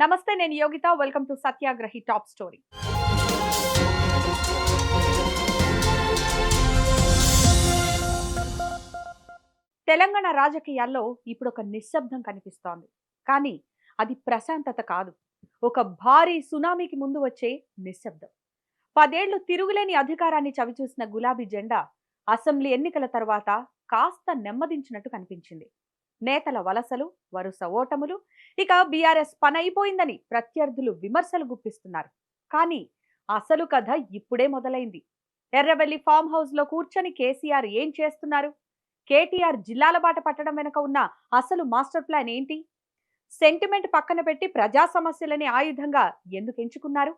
నమస్తే, నేను Yogita. Welcome to Satyagrahi top story. Telangana రాజకీయాల్లో ఇప్పుడు ఒక నిశ్శబ్దం కనిపిస్తోంది. కానీ అది ప్రశాంతత కాదు. ఒక భారీ సునామీకి ముందు వచ్చే నిశ్శబ్దం. 10 ఏళ్లు తిరుగులేని అధికారాన్ని చవిచూసిన గులాబీ జెండా అసెంబ్లీ ఎన్నికల తర్వాత కాస్త నెమ్మదించినట్టు కనిపించింది. నేతల వలసలు, వరుస ఓటములు, ఇక బీఆర్ఎస్ పనైపోయిందని ప్రత్యర్థులు విమర్శలు గుప్పిస్తున్నారు. కానీ అసలు కథ ఇప్పుడే మొదలైంది. ఎర్రవెల్లి ఫామ్ హౌస్ లో కూర్చొని కేసీఆర్ ఏం చేస్తున్నారు? కేటీఆర్ జిల్లాల బాట పట్టడం వెనుక ఉన్న అసలు మాస్టర్ ప్లాన్ ఏంటి? సెంటిమెంట్ పక్కన పెట్టి ప్రజా సమస్యలని ఆయుధంగా ఎందుకు ఎంచుకున్నారు?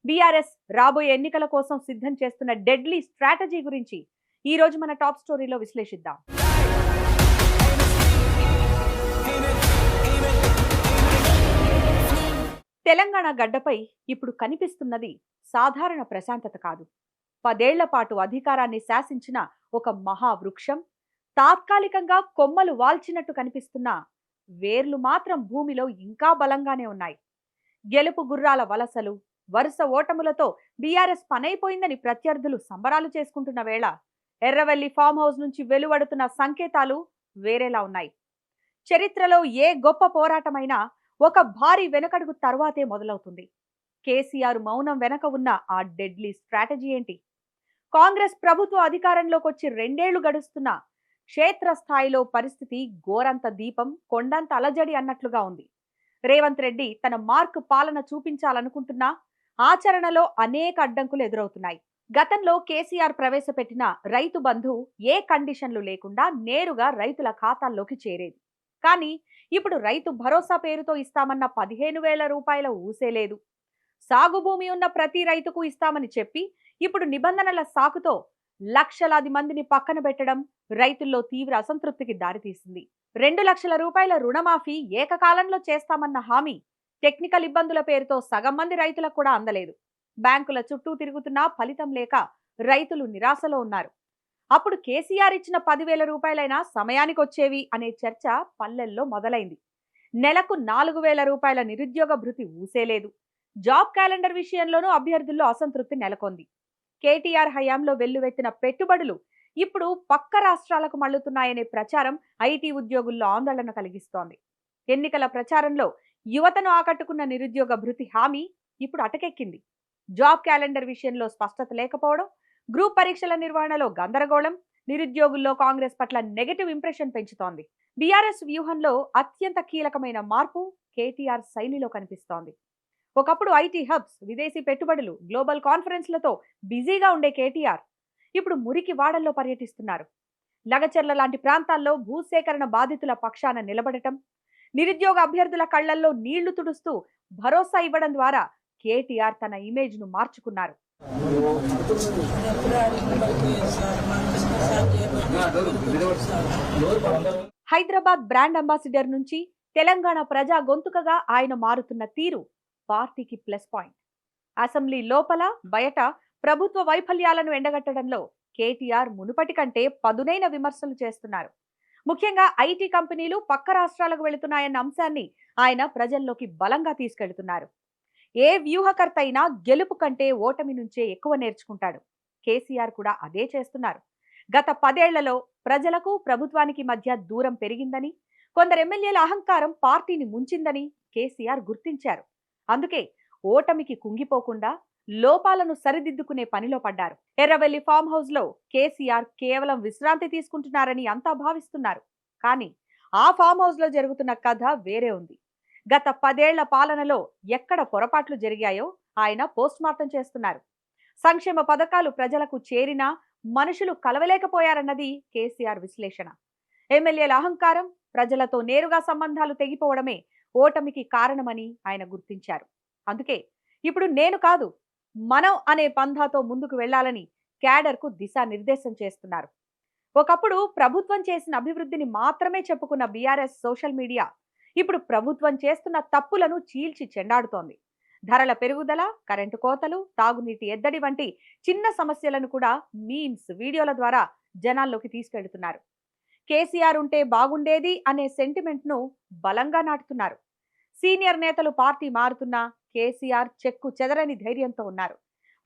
బీఆర్ఎస్ రాబోయే ఎన్నికల కోసం సిద్ధం చేస్తున్న డెడ్లీ స్ట్రాటజీ గురించి ఈ రోజు మన టాప్ స్టోరీలో విశ్లేషిద్దాం. తెలంగాణ గడ్డపై ఇప్పుడు కనిపిస్తున్నది సాధారణ ప్రశాంతత కాదు. 10 ఏళ్ల పాటు అధికారాన్ని శాసించిన ఒక మహావృక్షం తాత్కాలికంగా కొమ్మలు వాల్చినట్టు కనిపిస్తున్న వేర్లు మాత్రం భూమిలో ఇంకా బలంగానే ఉన్నాయి. గెలుపు గుర్రాల వలసలు, వరుస ఓటములతో బీఆర్ఎస్ పనైపోయిందని ప్రత్యర్థులు సంబరాలు చేసుకుంటున్న వేళ ఎర్రవెల్లి ఫామ్ హౌస్ నుంచి వెలువడుతున్న సంకేతాలు వేరేలా ఉన్నాయి. చరిత్రలో ఏ గొప్ప పోరాటమైనా ఒక భారీ వెనకడుగు తర్వాతే మొదలవుతుంది. కేసీఆర్ మౌనం వెనక ఉన్న ఆ డెడ్లీ స్ట్రాటజీ ఏంటి? కాంగ్రెస్ ప్రభుత్వ అధికారంలోకి వచ్చి 2 ఏళ్లు గడుస్తున్న క్షేత్రస్థాయిలో పరిస్థితి గోరంత దీపం కొండంత అలజడి అన్నట్లుగా ఉంది. రేవంత్ రెడ్డి తన మార్క్ పాలన చూపించాలనుకుంటున్నా ఆచరణలో అనేక అడ్డంకులు ఎదురవుతున్నాయి. గతంలో కేసీఆర్ ప్రవేశపెట్టిన రైతు బంధు ఏ కండిషన్లు లేకుండా నేరుగా రైతుల ఖాతాల్లోకి చేరేది. కానీ ఇప్పుడు రైతు భరోసా పేరుతో ఇస్తామన్న 15,000 రూపాయల ఊసేలేదు. సాగు భూమి ఉన్న ప్రతి రైతుకు ఇస్తామని చెప్పి ఇప్పుడు నిబంధనల సాకుతో లక్షలాది మందిని పక్కన పెట్టడం రైతుల్లో తీవ్ర అసంతృప్తికి దారితీసింది. 2 లక్షల రూపాయల రుణమాఫీ ఏకకాలంలో చేస్తామన్న హామీ టెక్నికల్ ఇబ్బందుల పేరుతో సగం మంది రైతులకు కూడా అందలేదు. బ్యాంకుల చుట్టూ తిరుగుతున్నా ఫలితం లేక రైతులు నిరాశలో ఉన్నారు. అప్పుడు కేసీఆర్ ఇచ్చిన 10,000 రూపాయలైనా సమయానికి వచ్చేవి అనే చర్చ పల్లెల్లో మొదలైంది. నెలకు 4,000 రూపాయల నిరుద్యోగ భృతి ఊసేలేదు. జాబ్ క్యాలెండర్ విషయంలోనూ అభ్యర్థుల్లో అసంతృప్తి నెలకొంది. కేటీఆర్ హయాంలో వెల్లువెత్తిన పెట్టుబడులు ఇప్పుడు పక్క రాష్ట్రాలకు మళ్లుతున్నాయనే ప్రచారం ఐటీ ఉద్యోగుల్లో ఆందోళన కలిగిస్తోంది. ఎన్నికల ప్రచారంలో యువతను ఆకట్టుకున్న నిరుద్యోగ భృతి హామీ ఇప్పుడు అటకెక్కింది. జాబ్ క్యాలెండర్ విషయంలో స్పష్టత లేకపోవడం, గ్రూప్ పరీక్షల నిర్వహణలో గందరగోళం నిరుద్యోగుల్లో కాంగ్రెస్ పట్ల నెగటివ్ ఇంప్రెషన్ పెంచుతోంది. బీఆర్ఎస్ వ్యూహంలో అత్యంత కీలకమైన మార్పు కేటీఆర్ శైలిలో కనిపిస్తోంది. ఒకప్పుడు ఐటీ హబ్స్, విదేశీ పెట్టుబడులు, గ్లోబల్ కాన్ఫరెన్స్లతో బిజీగా ఉండే కేటీఆర్ ఇప్పుడు మురికి వాడల్లో పర్యటిస్తున్నారు. లగచర్ల లాంటి ప్రాంతాల్లో భూసేకరణ బాధితుల పక్షాన నిలబడటం, నిరుద్యోగ అభ్యర్థుల కళ్లల్లో నీళ్లు తుడుస్తూ భరోసా ఇవ్వడం ద్వారా కేటీఆర్ తన ఇమేజ్ ను మార్చుకున్నారు. హైదరాబాద్ బ్రాండ్ అంబాసిడర్ నుంచి తెలంగాణ ప్రజా గొంతుకగా ఆయన మారుతున్న తీరు పార్టీకి ప్లస్ పాయింట్. అసెంబ్లీ లోపల బయట ప్రభుత్వ వైఫల్యాలను ఎండగట్టడంలో కేటీఆర్ మునుపటి కంటే పదునైన విమర్శలు చేస్తున్నారు. ముఖ్యంగా ఐటీ కంపెనీలు పక్క రాష్ట్రాలకు వెళుతున్నాయన్న అంశాన్ని ఆయన ప్రజల్లోకి బలంగా తీసుకెళ్తున్నారు. ఏ వ్యూహకర్త అయినా గెలుపు కంటే ఓటమి నుంచే ఎక్కువ నేర్చుకుంటాడు. కేసీఆర్ కూడా అదే చేస్తున్నారు. గత 10 ఏళ్లలో ప్రజలకు ప్రభుత్వానికి మధ్య దూరం పెరిగిందని, కొందరు ఎమ్మెల్యేల అహంకారం పార్టీని ముంచిందని కేసీఆర్ గుర్తించారు. అందుకే ఓటమికి కుంగిపోకుండా లోపాలను సరిదిద్దుకునే పనిలో పడ్డారు. ఎర్రవెల్లి ఫామ్ హౌస్ లో కేసీఆర్ కేవలం విశ్రాంతి తీసుకుంటున్నారని అంతా భావిస్తున్నారు. కానీ ఆ ఫామ్ హౌస్ లో జరుగుతున్న కథ వేరే ఉంది. గత 10 ఏళ్ల పాలనలో ఎక్కడ పొరపాట్లు జరిగాయో ఆయన పోస్ట్ మార్టం చేస్తున్నారు. సంక్షేమ పథకాలు ప్రజలకు చేరినా మనుషులు కలవలేకపోయారన్నది కేసీఆర్ విశ్లేషణ. ఎమ్మెల్యేల అహంకారం, ప్రజలతో నేరుగా సంబంధాలు తెగిపోవడమే ఓటమికి కారణమని ఆయన గుర్తించారు. అందుకే ఇప్పుడు నేను కాదు, మనం అనే పంథాతో ముందుకు వెళ్లాలని క్యాడర్కు దిశానిర్దేశం చేస్తున్నారు. ఒకప్పుడు ప్రభుత్వం చేసిన అభివృద్ధిని మాత్రమే చెప్పుకున్న బీఆర్ఎస్ సోషల్ మీడియా ఇప్పుడు ప్రభుత్వం చేస్తున్న తప్పులను చీల్చి చెండాడుతోంది. ధరల పెరుగుదల, కరెంటు కోతలు, తాగునీటి ఎద్దడి వంటి చిన్న సమస్యలను కూడా మీమ్స్, వీడియోల ద్వారా జనాల్లోకి తీసుకెళ్తున్నారు. కేసీఆర్ ఉంటే బాగుండేది అనే సెంటిమెంట్ ను బలంగా నాటుతున్నారు. సీనియర్ నేతలు పార్టీ మారుతున్నా కేసీఆర్ చెక్కు చెదరని ధైర్యంతో ఉన్నారు.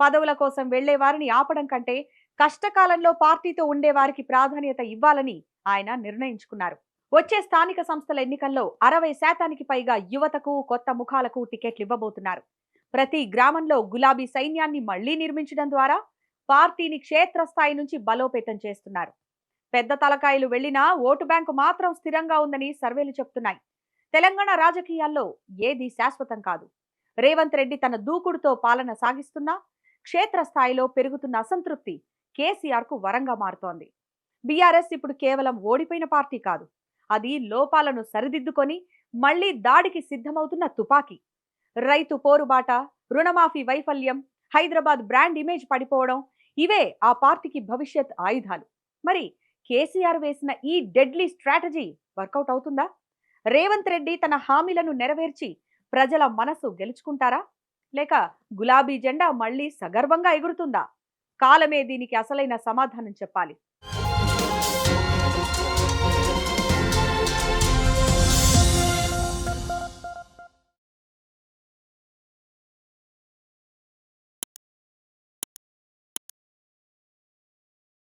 పదవుల కోసం వెళ్లే వారిని ఆపడం కంటే కష్టకాలంలో పార్టీతో ఉండే వారికి ప్రాధాన్యత ఇవ్వాలని ఆయన నిర్ణయించుకున్నారు. వచ్చే స్థానిక సంస్థల ఎన్నికల్లో 60% పైగా యువతకు, కొత్త ముఖాలకు టికెట్లు ఇవ్వబోతున్నారు. ప్రతి గ్రామంలో గులాబీ సైన్యాన్ని మళ్లీ నిర్మించడం ద్వారా పార్టీని క్షేత్రస్థాయి నుంచి బలోపేతం చేస్తున్నారు. పెద్ద తలకాయలు వెళ్లినా ఓటు బ్యాంకు మాత్రం స్థిరంగా ఉందని సర్వేలు చెప్తున్నాయి. తెలంగాణ రాజకీయాల్లో ఏది శాశ్వతం కాదు. రేవంత్ రెడ్డి తన దూకుడుతో పాలన సాగిస్తున్నా క్షేత్రస్థాయిలో పెరుగుతున్న అసంతృప్తి కేసీఆర్ కు వరంగా మారుతోంది. బీఆర్ఎస్ ఇప్పుడు కేవలం ఓడిపోయిన పార్టీ కాదు, అది లోపాలను సరిదిద్దుకొని మళ్లీ దాడికి సిద్ధమవుతున్న తుపాకీ. రైతు పోరుబాట, రుణమాఫీ వైఫల్యం, హైదరాబాద్ బ్రాండ్ ఇమేజ్ పడిపోవడం ఇవే ఆ పార్టీకి భవిష్యత్ ఆయుధాలు. మరి కేసీఆర్ వేసిన ఈ డెడ్లీ స్ట్రాటజీ వర్కౌట్ అవుతుందా? రేవంత్ రెడ్డి తన హామీలను నెరవేర్చి ప్రజల మనసు గెలుచుకుంటారా? లేక గులాబీ జెండా మళ్లీ సగర్వంగా ఎగురుతుందా? కాలమే దీనికి అసలైన సమాధానం చెప్పాలి.